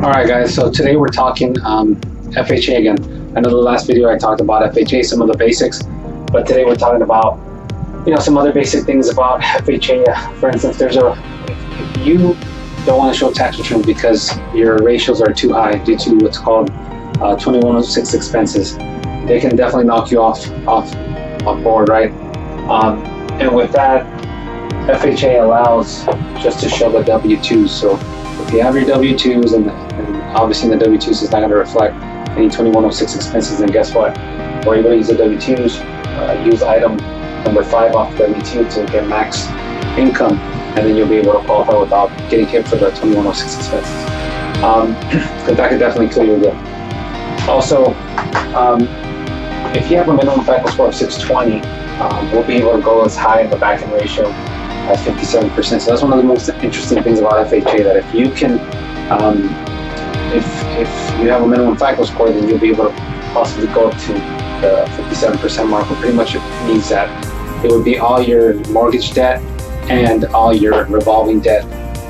Alright guys, so today we're talking FHA again. I know the last video I talked about FHA, some of the basics, but today we're talking about some other basic things about FHA. For instance, if you don't want to show tax returns because your ratios are too high due to what's called 2106 expenses, they can definitely knock you off board, right? And with that, FHA allows just to show the W-2s. So if you have your W-2s and obviously in the W-2s is not going to reflect any 2106 expenses, then guess what? We're able to use the W-2s, use item number 5 off the W-2 to get max income, and then you'll be able to qualify without getting hit for the 2106 expenses. Because that could definitely kill your deal. Also, if you have a minimum FICO score of 620, we'll be able to go as high in the back-end ratio as 57%. So that's one of the most interesting things about FHA, that if you can, if you have a minimum FICO score, then you'll be able to possibly go up to the 57% mark, which pretty much means that it would be all your mortgage debt and all your revolving debt,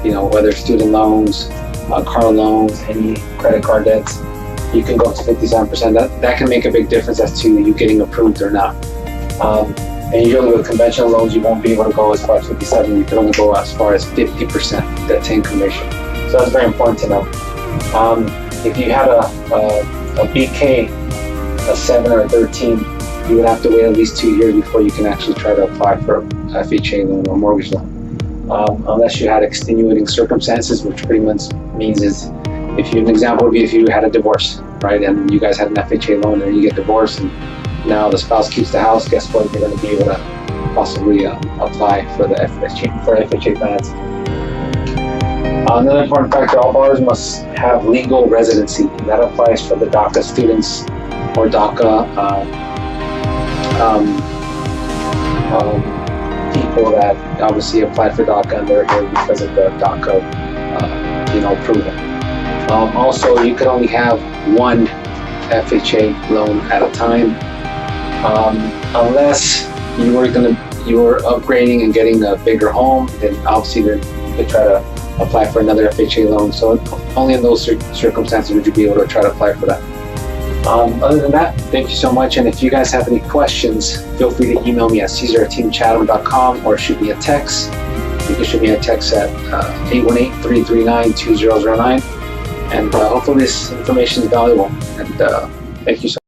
whether student loans, car loans, any credit card debts, you can go up to 57%. That can make a big difference as to you getting approved or not. And usually with conventional loans, you won't be able to go as far as 57. You can only go as far as 50% debt to income ratio. So that's very important to know. If you had a BK, a 7 or a 13, you would have to wait at least 2 years before you can actually try to apply for a FHA loan or mortgage loan. Unless you had extenuating circumstances, which pretty much means is, an example would be if you had a divorce, right? And you guys had an FHA loan and you get divorced and now the spouse keeps the house, guess what? You're going to be able to possibly apply for the FHA finance. Another important factor, all borrowers must have legal residency. That applies for the DACA students or DACA people that obviously applied for DACA and they're here because of the DACA approval. Also, you can only have one FHA loan at a time, unless you were upgrading and getting a bigger home. Then obviously you could try to apply for another FHA loan. So only in those circumstances would you be able to try to apply for that. Other than that, thank you so much. And if you guys have any questions, feel free to email me at cesar@teamchatham.com or shoot me a text. You can shoot me a text at 818-339-2009. And hopefully this information is valuable. And thank you so much.